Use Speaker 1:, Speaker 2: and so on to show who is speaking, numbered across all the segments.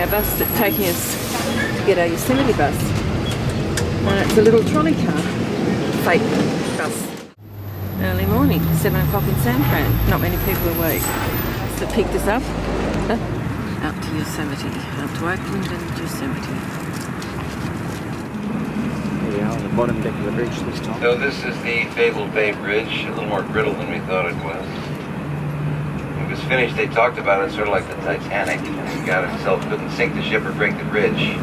Speaker 1: our bus that's taking us to get our Yosemite bus. It's a little trolley car, fake bus. Early morning, 7 o'clock in San Fran. Not many people awake. So picked us up to Yosemite, up to Oakland and Yosemite.
Speaker 2: Here we are on the bottom deck of the bridge this time.
Speaker 3: So this is the fabled Bay Bridge, a little more brittle than we thought it was. When it was finished, they talked about it sort of like the Titanic, and the god himself couldn't sink the ship or break the bridge. A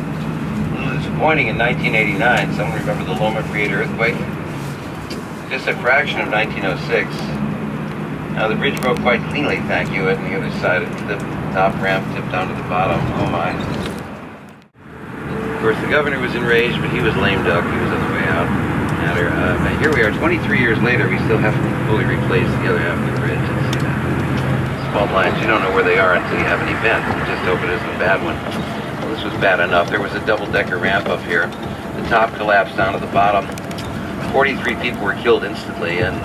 Speaker 3: little disappointing in 1989. Someone remember the Loma Prieta earthquake? Just a fraction of 1906. Now the bridge broke quite cleanly, thank you, and the other side of the top ramp tipped down to the bottom. Oh my. Of course, the governor was enraged, but he was lame duck. He was on the way out. Here we are, 23 years later, we still haven't fully replaced the other half of the bridge. It's fault lines, you don't know where they are until you have an event. You just hope it isn't a bad one. Well, this was bad enough. There was a double-decker ramp up here. The top collapsed down to the bottom. 43 people were killed instantly, and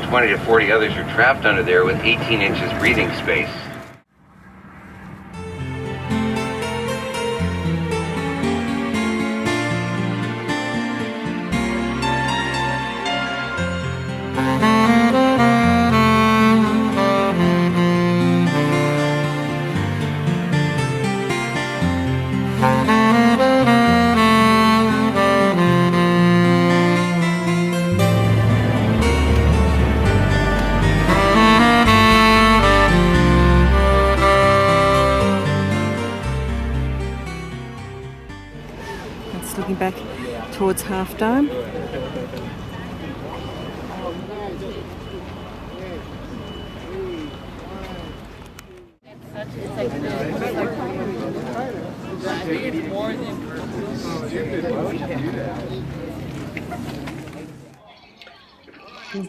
Speaker 3: 20 to 40 others were trapped under there with 18 inches breathing space.
Speaker 1: Looking back towards Half Dome.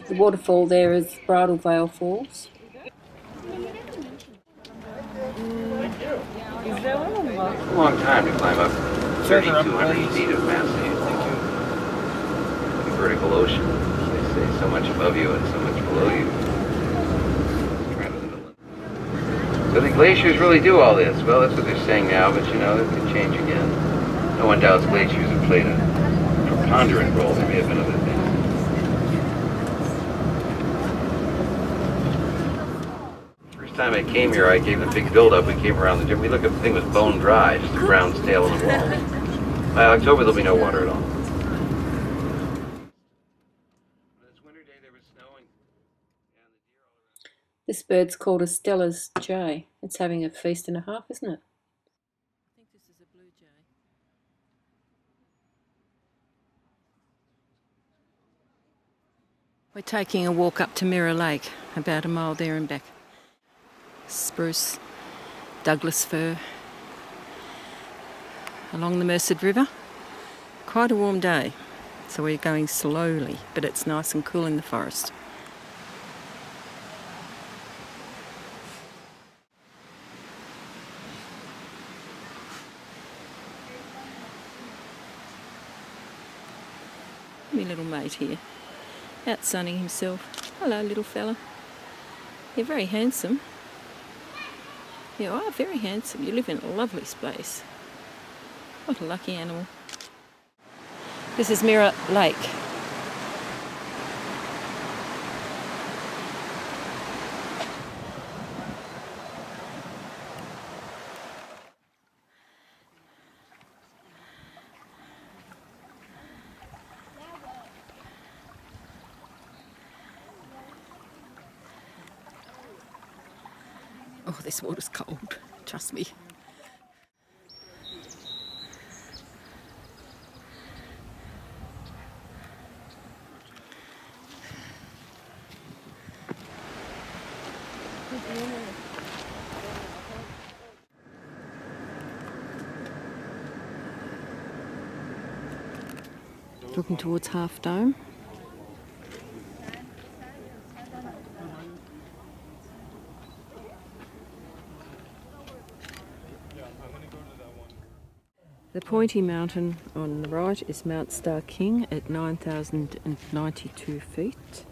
Speaker 1: The waterfall there is Bridal Veil Falls.
Speaker 3: A long time to climb up 3,200 feet of massive vertical ocean. They say so much above you and so much below you. So the glaciers really do all this. Well, that's what they're saying now, but you know, that could change again. No one doubts glaciers have played a preponderant role. There may have been other things. First time I came here, I gave the big build-up. We came around the gym. We looked at the thing was bone dry, just a brown tail on the wall. By October, there'll be no water at all.
Speaker 1: This bird's called a Steller's jay. It's having a feast and a half, isn't it? I think this is a blue jay. We're taking a walk up to Mirror Lake, about a mile there and back. Spruce, Douglas fir, along the Merced River. Quite a warm day, so we're going slowly, but it's nice and cool in the forest. My little mate here, out sunning himself. Hello, little fella. You're very handsome. You are very handsome. You live in a lovely space. What a lucky animal. This is Mirror Lake. Oh, this water's cold, trust me. Looking towards Half Dome. The pointy mountain on the right is Mount Star King at 9,092 feet.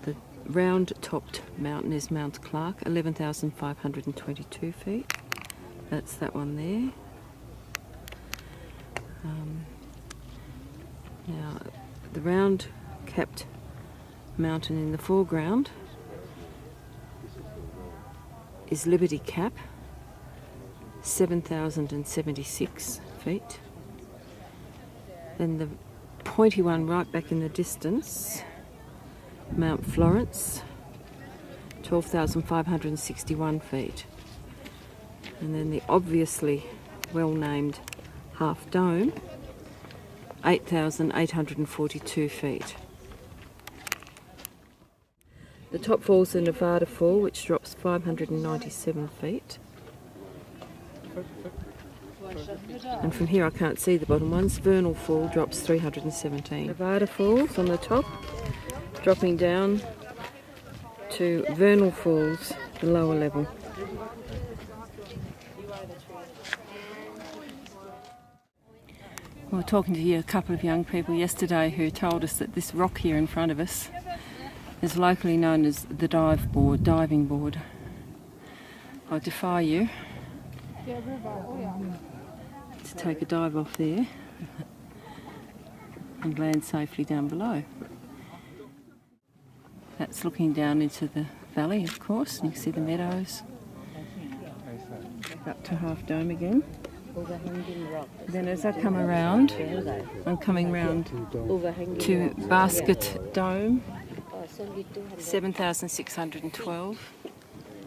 Speaker 1: The round-topped mountain is Mount Clark, 11,522 feet. That's that one there. Now, the round-capped mountain in the foreground is Liberty Cap, 7,076 feet. Then the pointy one right back in the distance, Mount Florence, 12,561 feet. And then the obviously well-named Half Dome, 8,842 feet. The top fall's the Nevada Fall, which drops 597 feet. And from here I can't see the bottom ones. Vernal Fall drops 317. Nevada Falls on the top, dropping down to Vernal Falls, the lower level. We were talking to a couple of young people yesterday who told us that this rock here in front of us is locally known as the diving board. I defy you to take a dive off there and land safely down below. That's looking down into the valley, of course, and you can see the meadows. Up to Half Dome again. Then as I come around, I'm coming round to Basket Dome, 7,612.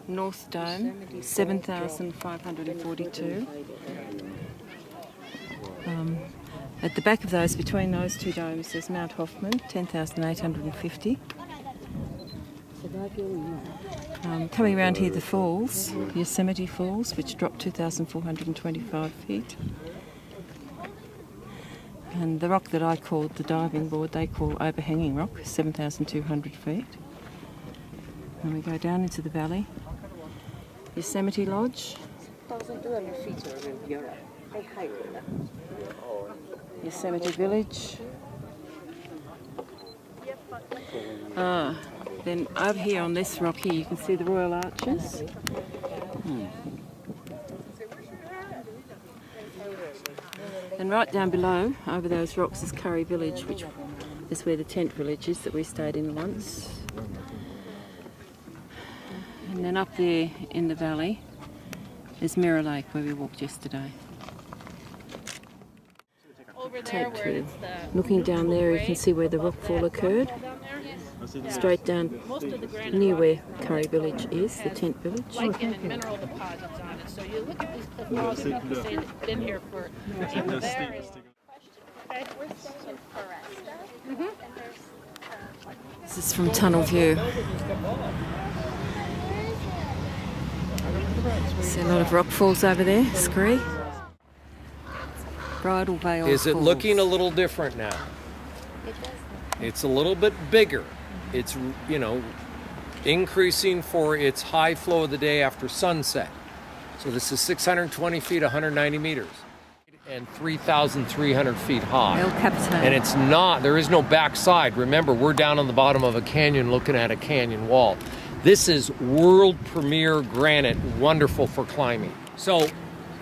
Speaker 1: North Dome, 7,542. At the back of those, between those two domes, there's Mount Hoffman, 10,850. Coming around here, the falls, Yosemite Falls, which drop 2,425 feet. And the rock that I called the diving board, they call Overhanging Rock, 7,200 feet. And we go down into the valley. Yosemite Lodge. Yosemite Village. Then over here on this rock here, you can see the Royal Arches. And right down below, over those rocks, is Curry Village, which is where the tent village is that we stayed in once. And then up there in the valley is Mirror Lake, where we walked yesterday. Take two. Looking down there, you can see where the rockfall occurred. Straight down near where Curry Village is, the tent village.
Speaker 4: Mineral deposits on it. So you look at these cliff walls and you say it's been here for even there.
Speaker 1: This is from Tunnel View. See a lot of rock falls over there, Scree. Bridal Veil
Speaker 5: Is it
Speaker 1: Falls.
Speaker 5: looking a little different now? It's a little bit bigger. It's, increasing for its high flow of the day after sunset. So this is 620 feet, 190 meters, and 3,300 feet high.
Speaker 1: El Capitan.
Speaker 5: And it's not, there is no backside. Remember, we're down on the bottom of a canyon looking at a canyon wall. This is world premier granite, wonderful for climbing. So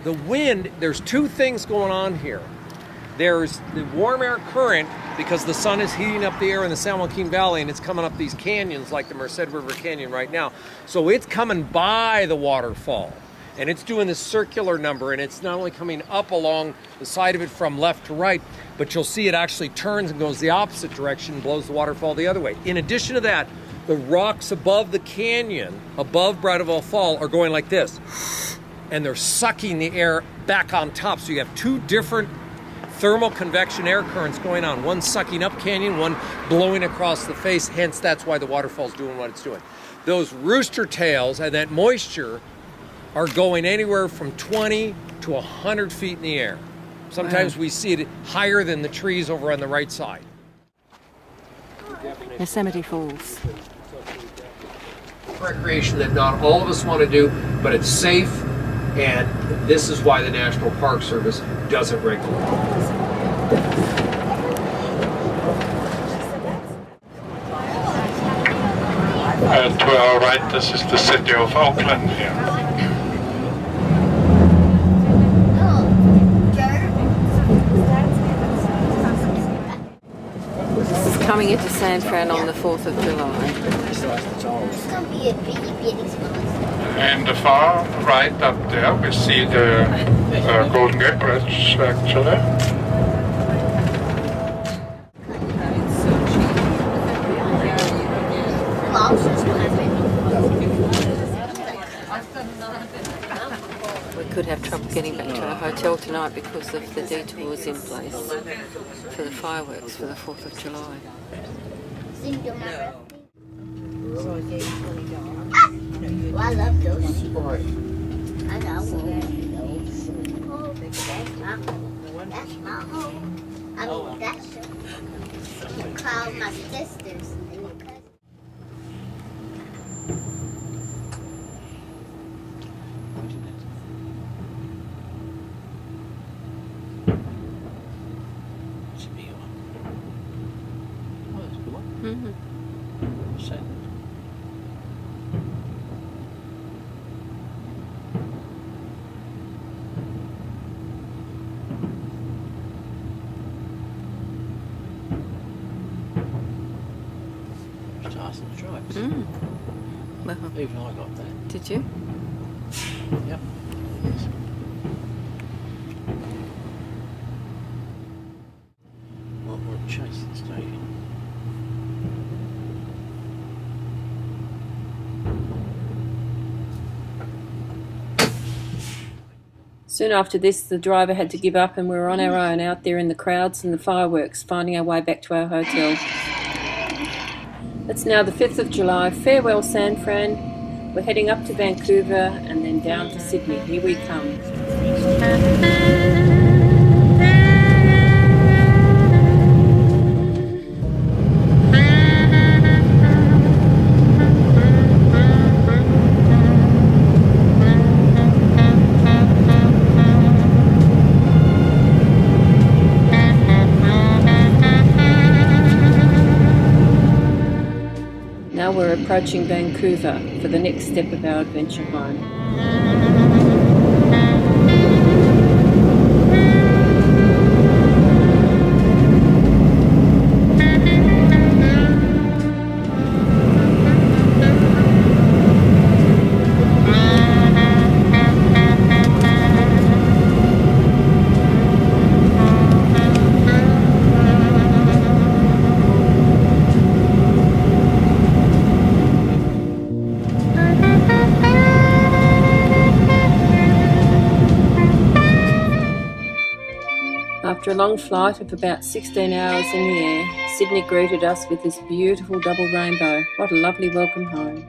Speaker 5: the wind, there's two things going on here. There's the warm air current, because the sun is heating up the air in the San Joaquin Valley, and it's coming up these canyons like the Merced River Canyon right now. So it's coming by the waterfall, and it's doing this circular number, and it's not only coming up along the side of it from left to right, but you'll see it actually turns and goes the opposite direction and blows the waterfall the other way. In addition to that, the rocks above the canyon, above Bridal Veil Fall, are going like this, and they're sucking the air back on top. So you have two different thermal convection air currents going on, one sucking up canyon, one blowing across the face, hence that's why the waterfall's doing what it's doing. Those rooster tails and that moisture are going anywhere from 20 to 100 feet in the air. Sometimes we see it higher than the trees over on the right side.
Speaker 1: Yosemite Falls.
Speaker 5: Recreation that not all of us want to do, but it's safe, and this is why the National Park Service does it regularly.
Speaker 6: To our right, this is the city of Auckland here.
Speaker 1: This is coming into San Fran on the 4th of July.
Speaker 6: In the far right up there, we see the Golden Gate Bridge, actually.
Speaker 1: We could have trouble getting back to our hotel tonight because of the detours in place for the fireworks for the 4th of July.
Speaker 7: I love those. I got one. That's my home. I mean, that's you call my sisters and your cousins.
Speaker 2: Tarson's stripes.
Speaker 1: Well,
Speaker 2: Even I got that.
Speaker 1: did you?
Speaker 2: Yep. Well, we're chasing the station.
Speaker 1: Soon after this, the driver had to give up and we were on our own out there in the crowds and the fireworks, finding our way back to our hotel. It's now the 5th of July. Farewell, San Fran. We're heading up to Vancouver and then down to Sydney. Here we come. Now we're approaching Vancouver for the next step of our adventure home. After a long flight of about 16 hours in the air, Sydney greeted us with this beautiful double rainbow. What a lovely welcome home.